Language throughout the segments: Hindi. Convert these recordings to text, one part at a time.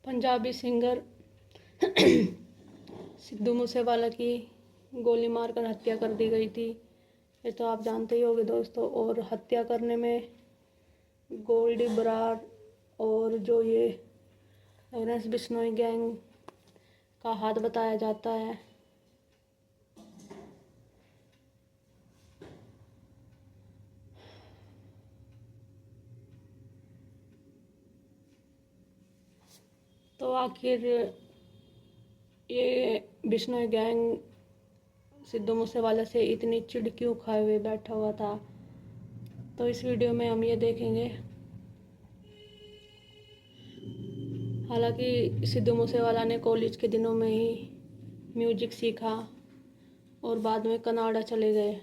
पंजाबी सिंगर सिद्धू मूसेवाला की गोली मारकर हत्या कर दी गई थी। ये तो आप जानते ही होंगे दोस्तों। और हत्या करने में गोल्डी बराड़ और जो ये लॉरेंस बिश्नोई गैंग का हाथ बताया जाता है। तो आखिर ये बिश्नोई गैंग सिद्धू मूसेवाला से इतनी चिढ़ क्यों खाए हुए बैठा हुआ था, तो इस वीडियो में हम ये देखेंगे। हालांकि सिद्धू मूसेवाला ने कॉलेज के दिनों में ही म्यूजिक सीखा और बाद में कनाडा चले गए।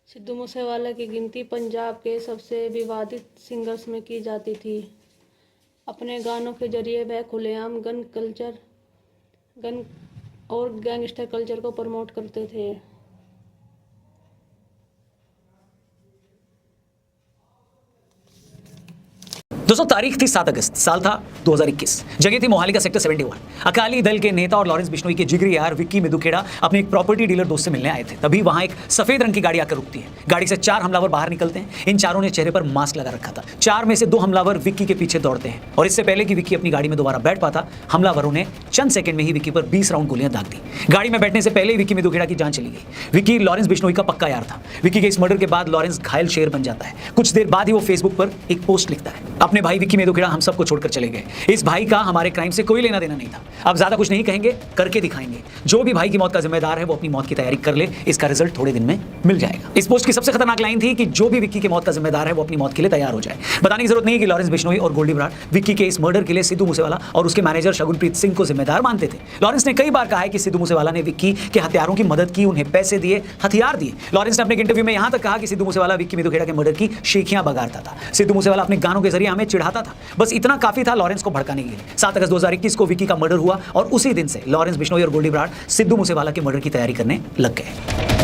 सिद्धू मूसेवाला की गिनती पंजाब के सबसे विवादित सिंगर्स में की जाती थी। अपने गानों के जरिए वह खुलेआम गन और गैंगस्टर कल्चर को प्रमोट करते थे। दोस्तों, तारीख थी 7 अगस्त, साल था 2021, जगह थी मोहाली का सेक्टर 71। अकाली दल के नेता और लॉरेंस बिश्नोई के जिगरी यार विक्की मिदुखेड़ा अपने एक प्रॉपर्टी डीलर दोस्त से मिलने आए थे। तभी वहां एक सफेद रंग की गाड़ी आकर रुकती है। गाड़ी से 4 हमलावर बाहर निकलते हैं। इन चारों ने चेहरे पर मास्क लगा रखा था। 4 में से 2 हमलावर विक्की के पीछे दौड़ते हैं और इससे पहले कि विक्की अपनी गाड़ी में दोबारा बैठ पाता, हमलावरों ने चंद सेकंड में ही विक्की पर 20 राउंड गोलियां दाग दी। गाड़ी में बैठने से पहले ही विक्की मिदुखेड़ा की जान चली गई। विक्की लॉरेंस बिश्नोई का पक्का यार था। विक्की के इस मर्डर के बाद लॉरेंस घायल शेर बन जाता है। कुछ देर बाद ही वो फेसबुक पर एक पोस्ट लिखता है, अपने भाई विक्की मिदुखेड़ा हम सबको छोड़कर चले गए। इस भाई का हमारे क्राइम से कोई लेना देना नहीं था। अब ज्यादा कुछ नहीं कहेंगे, करके दिखाएंगे। जो भी भाई की मौत का जिम्मेदार है वो अपनी मौत की तैयारी कर ले, इसका रिजल्ट थोड़े दिन में मिल जाएगा। इस पोस्ट की सबसे खतरनाक लाइन थी कि जो भी विक्की की मौत का जिम्मेदार है वो अपनी मौत के लिए तैयार हो जाए। बताने की जरूरत नहीं है कि लॉरेंस बिश्नोई और गोल्डी बराड़ विक्की के इस मर्डर के लिए सिद्धू मूसेवाला और उसके मैनेजर शगुनप्रीत सिंह को जिम्मेदार मानते थे। लॉरेंस ने कई बार कहा है कि सिद्धू मूसेवाला ने विक्की के हत्यारों की मदद की, उन्हें पैसे दिए, हथियार दिए। लॉरेंस ने अपने इंटरव्यू में यहां तक कहा कि सिद्धू मूसेवाला विक्की मिदुखेड़ा के मर्डर की शेखियां बगाड़ता था। सिद्धू मूसेवाला अपने गानों के जरिए हमें चिढ़ाता था। बस इतना काफी था लॉरेंस को भड़काने के लिए। 7 अगस्त 2021 को विक्की का मर्डर हुआ और उसी दिन से लॉरेंस बिश्नोई और गोल्डी बराड़ सिद्धू मूसेवाला के मर्डर की तैयारी करने लग गए।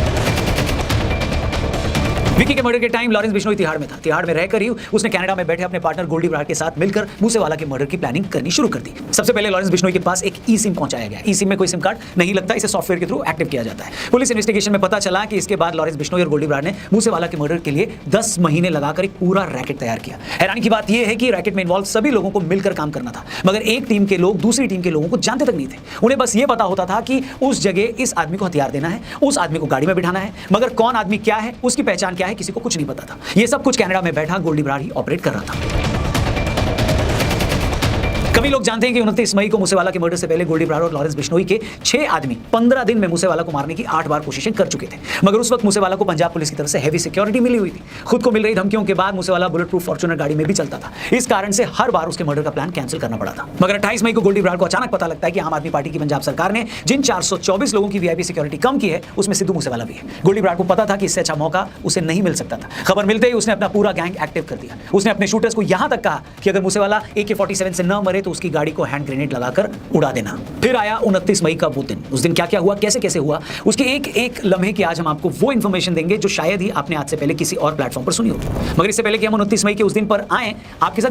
विक्की के मर्डर के टाइम लॉरेंस बिश्नोई तिहाड़ में था। तिहाड़ में रहकर ही उसने कनाडा में बैठे अपने पार्टनर गोल्डी बराड़ के साथ मिलकर मूसेवाला के मर्डर की प्लानिंग करनी शुरू कर दी। सबसे पहले लॉरेंस बिश्नोई के पास एक ई सिम पहुंचाया गया। ई सिम में कोई सिम कार्ड नहीं लगता, इसे सॉफ्टवेयर के थ्रू एक्टिव किया जाता है। पुलिस इन्वेस्टिगेशन में पता चला कि इसके बाद लॉरेंस बिश्नोई और गोल्डी बराड़ ने मूसेवाला के मर्डर के लिए 10 महीने लगाकर एक पूरा रैकेट तैयार किया। हैरानी की बात यह है कि रैकेट में इन्वॉल्व सभी लोगों को मिलकर काम करना था, मगर एक टीम के लोग दूसरी टीम के लोगों को जानते तक नहीं थे। उन्हें बस ये पता होता था कि उस जगह इस आदमी को हथियार देना है, उस आदमी को गाड़ी में बिठाना है, मगर कौन आदमी क्या है, उसकी पहचान क्या है, किसी को कुछ नहीं पता था। ये सब कुछ कनाडा में बैठा गोल्डी बराड़ ही ऑपरेट कर रहा था। कभी लोग जानते हैं कि 29 मई को मूसेवाला के मर्डर से पहले गोल्डी बराड़ और लॉरेंस बिश्नोई के 6 आदमी 15 दिन में मूसेवाला को मारने की 8 बार कोशिशें कर चुके थे, मगर उस वक्त मूसेवाला को पंजाब पुलिस की तरफ से हैवी सिक्योरिटी मिली हुई थी। खुद को मिल रही धमकियों के बाद मूसेवाला बुलेट प्रूफ फॉर्च्यूनर गाड़ी में भी चलता था। इस कारण से हर बार उसके मर्डर का प्लान कैंसिल करना पड़ा था। मगर 28 मई को गोल्डी बराड़ को अचानक पता लगता है कि आम आदमी पार्टी की पंजाब सरकार ने जिन 424 लोगों की वीआईपी सिक्योरिटी कम की है, उसमें सिद्धू मूसेवाला भी है। गोल्डी बराड़ को पता था कि इससे अच्छा मौका उसे नहीं मिल सकता था। खबर मिलते ही उसने अपना पूरा गैंग एक्टिव कर दिया। उसने अपने शूटर्स को यहां तक कहा कि अगर मूसेवाला AK-47 से न मरे तो उसकी गाड़ी को हैंड ग्रेनेड लगाकर उड़ा देना। फिर आया 29 मई का वो दिन। उस दिन क्या क्या हुआ, कैसे कैसे हुआ, उसके एक एक लम्हे की आज हम आपको वो इन्फॉर्मेशन देंगे जो शायद ही आपने आज से पहले किसी और प्लेटफॉर्म पर सुनी होगी। मगर इससे पहले कि हम 29 मई के उस दिन पर आए, आपके साथ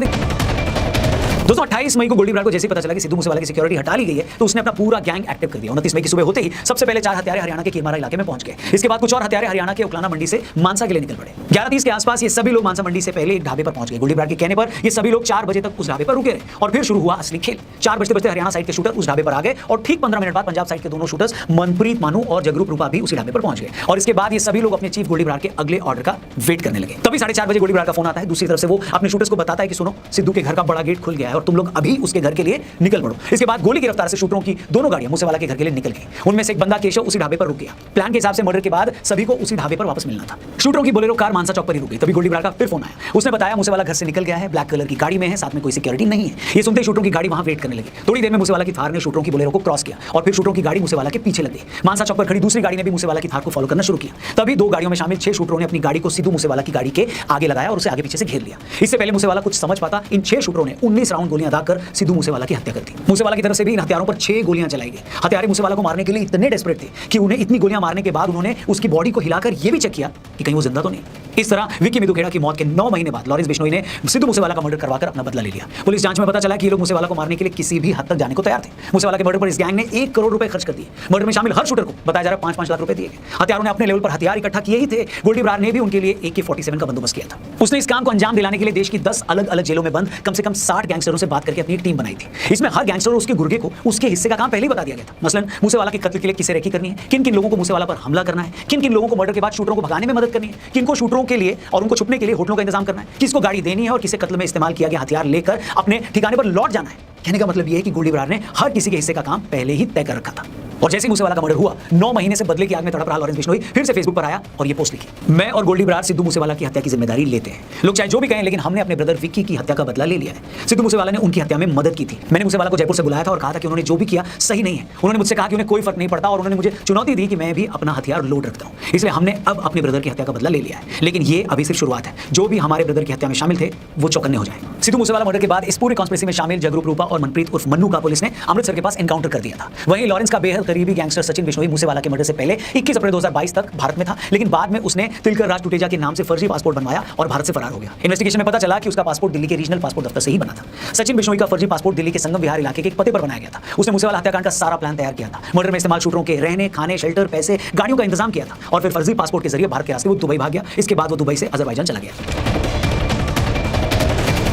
दोस्तों 28 मई को गोल्डी बराड़ को जैसे ही पता चला कि सिद्धू मूसेवाला की सिक्योरिटी हटा ली गई है, तो उसने अपना पूरा गैंग एक्टिव कर दिया। 29 मई की सुबह होते ही सबसे पहले 4 हत्यारे हरियाणा के कीरमारा इलाके में पहुंच गए। इसके बाद कुछ और हत्यारे हरियाणा के उकलाना मंडी से मानसा के लिए निकल पड़े। 11:30 के आसपास ये सभी लोग मानसा मंडी से पहले एक ढाबे पर पहुंच गए। गोल्डी बराड़ के कहने पर ये सभी लोग 4 बजे तक उस ढाबे पर रुके रहे और फिर शुरू हुआ असली खेल। 4 बजते बजते हरियाणा साइड के शूटर उस ढाबे पर आ गए और ठीक 15 मिनट बाद पंजाब साइड के दोनों शूटर्स मनप्रीत मानू और जगरूप रूपा भी उसी ढाबे पर पहुंच गए। और इसके बाद ये सभी लोग अपने चीफ गोल्डी बराड़ के अगले ऑर्डर का वेट करने लगे। तभी 4:30 बजे गोल्डी बराड़ का फोन आता है। दूसरी तरफ से वो अपने शूटर्स को बताता है कि सुनो, सिद्धू के घर का बड़ा गेट खुल गया है और तुम लोग अभी उसके घर के लिए निकल पड़ो। इसके बाद गोली की रफ्तार से शूटरों की दोनों गाड़ियां मूसेवाला के घर के लिए निकल गई। उनमें से एक बंदा केशव उसी ढाबे पर रुक गया। प्लान के हिसाब से मर्डर के बाद सभी को उसी ढाबे पर वापस मिलना था। शूटरों की बोलेरो कार मानसा चौक पर ही रुक गई। तभी गोल्डी बराड़ का फिर फोन आया। उसने बताया मूसेवाला घर से निकल गया है, ब्लैक कलर की गाड़ी में है, साथ में कोई सिक्योरिटी नहीं है। ये सुनते ही शूटरों की गाड़ी वहां वेट करने लगी। थोड़ी देर में मूसेवाला की थार ने शूटरों की बोलेरो को क्रॉस किया और फिर शूटरों की गाड़ी मूसेवाला के पीछे लग गई। मानसा चौक पर खड़ी दूसरी गाड़ी ने भी मूसेवाला की थार को फॉलो करना शुरू किया। तभी 2 गाड़ियों में शामिल 6 शूटरों ने अपनी गाड़ी को सिद्धू मूसेवाला की गाड़ी के आगे लगाया और उसे आगे पीछे से घेर लिया। इससे पहले मूसेवाला कुछ समझ पाता, इन 6 शूटरों ने 19 राउंड गोलियां दागकर सिद्धू मूसेवाला की हत्या कर दी। मूसेवाला की तरफ से भी इन हत्यारों पर 6 गोलियां चलाई गई। हत्यारे मूसेवाला को मारने के लिए इतने डेस्परेट थे कि उन्हें इतनी गोलियां मारने के बाद उन्होंने उसकी बॉडी को हिलाकर यह भी चेक किया कि कहीं वो जिंदा तो नहीं। इस तरह विक्की मिदुखेड़ा की मौत के 9 महीने बाद लॉरेंस बिश्नोई ने सिद्धू मूसेवाला का मर्डर करवाकर अपना बदला ले लिया। पुलिस जांच में पता चला कि ये लोग मूसेवाला को मारने के लिए किसी भी हद तक जाने को तैयार थे। मूसेवाला के मर्डर पर इस गैंग ने 1 करोड़ रुपए खर्च कर दिए। मर्डर में शामिल हर शूटर को बताया जा रहा 5-5 लाख रुपए दिए गए। हत्यारों ने अपने लेवल पर हथियार इकट्ठा किए ही थे। गोल्डी बरार ने भी उनके लिए AK-47 का बंदोबस्त किया था। उसने इस काम को अंजाम दिलाने के लिए देश की 10 अलग अलग जेलों में बंद कम से कम 60 गैंगस्टरों से बात करके अपनी एक टीम बनाई थी। इसमें हर गैंगस्टर और उसके गुर्गे को उसके हिस्से का काम पहले ही बता दिया गया था। मसलन मूसेवाला के कत्ल के लिए किसे रेकी करनी है, किन किन लोगों को मूसेवाला पर हमला करना है, किन किन लोगों को मर्डर के बाद शूटरों को भगाने में मदद करनी है, किनको शूटरों के लिए और उनको छुपने के लिए होटलों का इंतजाम करना है, किसको गाड़ी देनी है और किसे कत्ल में इस्तेमाल किया गया हथियार लेकर अपने ठिकाने पर लौट जाना है। कहने का मतलब यह है कि गोल्डी बरार ने हर किसी के हिस्से का काम पहले ही तय कर रखा था। और जैसे ही मूसेवाला का मर्डर हुआ, 9 महीने से बदले की आग में तड़प रहा लॉरेंस बिश्नोई फिर से फेसबुक पर आया और ये पोस्ट लिखी, मैं और गोल्डी बरार सिद्धू मूसेवाला की हत्या की जिम्मेदारी लेते हैं। लोग चाहे जो भी कहें, लेकिन हमने अपने ब्रदर विक्की की हत्या का बदला ले लिया है। सिद्धू मूसेवाला ने उनकी हत्या में मदद की थी। मैंने मूसेवाला को जयपुर से बुलाया था और कहा था कि उन्होंने जो भी किया सही नहीं है। उन्होंने मुझसे कहा कि उन्हें कोई फर्क नहीं पड़ता और उन्होंने मुझे चुनौती दी कि मैं भी अपना हथियार लोड रखता हूं। इसलिए हमने अब अपने ब्रदर की हत्या का बदला ले लिया है। लेकिन ये अभी सिर्फ शुरुआत है। जो भी हमारे ब्रदर की हत्या में शामिल थे वो चौकन्ने हो जाए। सिद्धू मूसेवाला मर्डर के बाद इस पूरे कॉन्स्पिरेसी में शामिल जगरूप रूपा और मनप्रीत उर्फ मन्नू का पुलिस ने अमृतसर के पास एनकाउंटर कर दिया था। वहीं लॉरेंस का बेहद करीबी गैंगस्टर सचिन बिश्नोई मूसेवाला के मर्डर से पहले 21 अप्रैल 2022 तक भारत में था, लेकिन बाद में उसने तिलकर राज टुटेजा के नाम से फर्जी पासपोर्ट बनवाया और भारत से फरार हो गया। इन्वेस्टिगेशन में पता चला कि उसका पासपोर्ट दिल्ली के रीजनल पासपोर्ट दफ्तर से ही बना था। सचिन बिश्नोई का फर्जी पासपोर्ट दिल्ली के संगम विहार इलाके के एक पते पर बनाया गया था। उसने मूसेवाला हत्याकांड का सारा प्लान तैयार किया था। मर्डर में इस्तेमाल शूटरों के रहने, खाने, शेल्टर, पैसे, गाड़ियों का इंतजाम किया था और फिर फर्जी पासपोर्ट के जरिए भारत के रास्ते वो दुबई भाग गया। इसके बाद वो दुबई से अजरबैजान चला गया।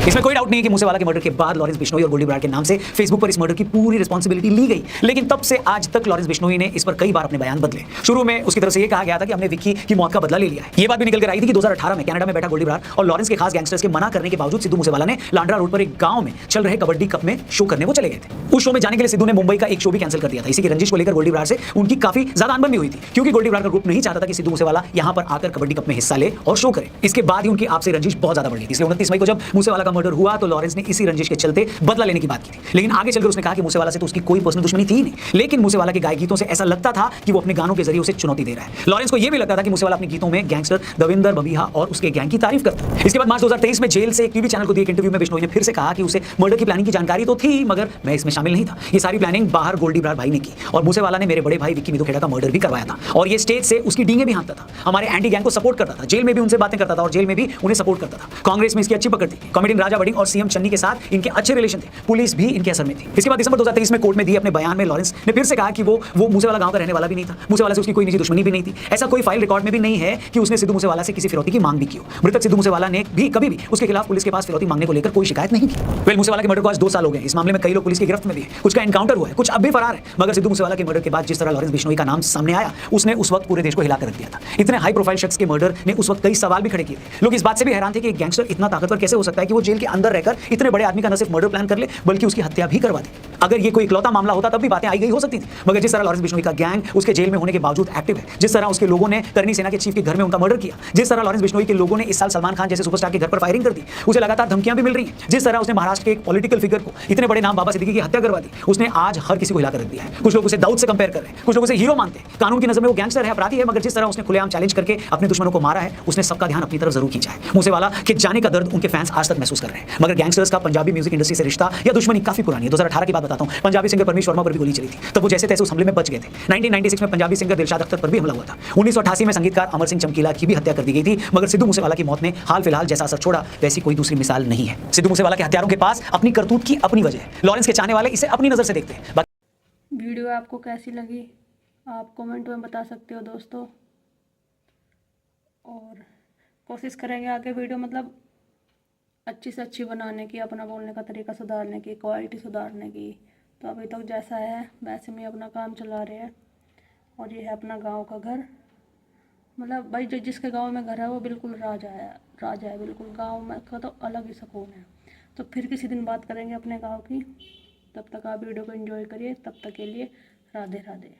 इसमें कोई डाउट नहीं है कि मूसेवाला के मर्डर के बाद लॉरेंस बिश्नोई और गोल्डी बरार के नाम से फेसबुक पर इस मर्डर की पूरी रिस्पांसिबिलिटी ली गई। लेकिन तब से आज तक लॉरेंस बिश्नोई ने इस पर कई बार अपने बयान बदले। शुरू में उसकी तरफ से यह कहा गया था कि हमने विक्की की मौत का बदला ले लिया है। यह बात भी निकल कर आई थी कि 2018 में कनाडा में बैठा गोल्डी बरार और लॉरेंस के खास गैंगस्टर्स के मना करने के बावजूद सिद्धू मूसेवाला ने लांड्रा रोड पर एक गांव में चल रहे कबड्डी कप में शो करने वो चले गए थे। उस शो में जाने के लिए सिद्धू ने मुंबई का एक शो भी कैंसिल कर दिया था। इसी की रंजिश को लेकर गोल्डी बरार से उनकी काफी ज्यादा अनबन भी हुई थी, क्योंकि गोल्डी बरार का ग्रुप नहीं चाहता था कि सिद्धू मूसेवाला यहां पर आकर कबड्डी कप में हिस्सा ले और शो करे। इसके बाद ही उनकी आपसे रंजिश बहुत ज्यादा बढ़ गई थी। इसलिए 29 मई को जब मूसेवाला का मर्डर हुआ तो लॉरेंस ने इसी रंजिश के चलते बदला लेने की बात की थी। लेकिन आगे चलकर उसने कहा कि मूसेवाला से तो उसकी कोई पर्सनल दुश्मनी थी ही नहीं, लेकिन मूसेवाला के गाय गीतों से ऐसा लगता था कि वो अपने गानों के जरिए उसे चुनौती दे रहा है। लॉरेंस को यह भी लगता था कि मूसेवाला अपने गीतों में गैंगस्टर दविंदर बबिहा और उसके गैंग की तारीफ करता है। इसके बाद मार्च 2023 में जेल से एक टीवी चैनल को दिए एक इंटरव्यू में बिश्नोई ने फिर से कहा कि उसे मर्डर की प्लानिंग की जानकारी तो थी, मगर मैं इसमें शामिल नहीं था। ये सारी प्लानिंग बाहर गोल्डी बरार भाई ने की और मूसेवाला ने मेरे बड़े भाई विक्की मिदुखेड़ा का मर्डर भी करवाया था और ये स्टेज से उसकी डींगे भी हाँकता था। हमारे एंटी गैंग को सपोर्ट करता था, जेल में भी उनसे बातें करता था और जेल में भी उन्हें सपोर्ट करता था। कांग्रेस में इसकी अच्छी पकड़ थी। कॉमेडियन राजा वडिंग और सीएम चन्नी के साथ इनके अच्छे रिलेशन थे। पुलिस भी इनके असर में थी। इसके बाद दिसंबर 2023 में कोर्ट में दिए अपने बयान में लॉरेंस ने फिर से कहा कि वो मूसेवाला गांव का रहने वाला भी नहीं था। मूसेवाला से उसकी कोई निजी दुश्मनी भी नहीं थी। ऐसा कोई फाइल रिकॉर्ड में भी नहीं है कि उसने सिद्धू मूसेवाला से किसी फिरौती की मांग भी की हो। मृतक सिद्धू मूसेवाला ने भी कभी भी उसके खिलाफ पुलिस के पास फिरौती मांगने को लेकर कोई शिकायत नहीं की। मूसेवाला के मर्डर को आज 2 साल हो गए। इस मामले में कई लोग पुलिस की गिरफ्त में भी हैं, कुछ का एनकाउंटर हुआ है, कुछ अब भी फरार है। मगर सिद्धू मूसेवाला के मर्डर के बाद जिस तरह लॉरेंस बिश्नोई का नाम सामने आया, उसने उस वक्त पूरे देश को हिला कर रख दिया था। इतने हाई प्रोफाइल शख्स के मर्डर ने उस वक्त कई सवाल भी खड़े किए थे। लोग इस बात से भी हैरान थे कि एक गैंगस्टर इतना ताकतवर कैसे हो सकता है कि वो जेल के अंदर रहकर इतने बड़े आदमी का न सिर्फ मर्डर प्लान कर ले बल्कि उसकी हत्या भी करवा दे। अगर ये कोई इकलौता मामला होता तब भी बातें आई गई हो सकती थी, मगर जिस तरह लॉरेंस बिश्नोई का गैंग उसके जेल में होने के बावजूद एक्टिव है, जिस तरह उसके लोगों ने करनी सेना के चीफ के घर में उनका मर्डर किया, जिस तरह लॉरेंस बिश्नोई के लोगों ने इस साल सलमान खान जैसे सुपरस्टार के घर पर फायरिंग कर दी, उसे लगातार धमकियां भी मिल रही हैं, जिस तरह उसने महाराष्ट्र के एक पॉलिटिकल फिगर को इतने बड़े नाम बाबा सिद्दीकी की हत्या करवा दी, उसने आज हर किसी को हिलाकर रख दिया है। कुछ लोग उसे दाऊद से कंपेयर कर रहे हैं, कुछ लोग उसे हीरो मानते हैं। कानून की नजर में वो गैंगस्टर है, अपराधी है, मगर जिस तरह उसने खुलेआम चैलेंज करके अपने दुश्मनों को मारा है, उसने सबका ध्यान अपनी तरफ जरूर खींचा है। मूसेवाला के जाने का दर्द उनके फैंस आज तक महसूस कर रहे हैं। मगर गैंगस्टर्स का पंजाबी म्यूजिक इंडस्ट्री से रिश्ता या दुश्मनी काफी पुरानी है। 2018 की बात बताता हूं, पंजाबी सिंगर परमीश वर्मा पर भी गोली चली थी, तब वो जैसे तैसे उस हमले में बच गए थे। 1996 में पंजाबी सिंगर दिलशाद अख्तर पर भी हमला हुआ था। 1988 में संगीतकार अमर सिंह चमकीला की भी हत्या कर दी गई थी। मगर सिद्धू मूसेवाला की मौत ने हाल फिलहाल जैसा असर छोड़ा, वैसी कोई दूसरी मिसाल नहीं है। सिद्धू मूसेवाला के हत्यारों के पास अपनी करतूत की अपनी वजह है। लॉरेंस के चाहने वाले इसे अपनी नजर से देखते हैं। वीडियो आपको कैसी लगी आप कमेंट में बता सकते हो दोस्तों, और कोशिश करेंगे आगे वीडियो मतलब अच्छी से अच्छी बनाने की, अपना बोलने का तरीका सुधारने की, क्वालिटी सुधारने की। तो अभी तक जैसा है वैसे में अपना काम चला रहे हैं। और ये है अपना गांव का घर, मतलब भाई जो जिसके गांव में घर है वो बिल्कुल राजा है बिल्कुल। गांव में का तो अलग ही सुकून है। तो फिर किसी दिन बात करेंगे अपने गांव की। तब तक आप वीडियो को एंजॉय करिए। तब तक के लिए राधे राधे।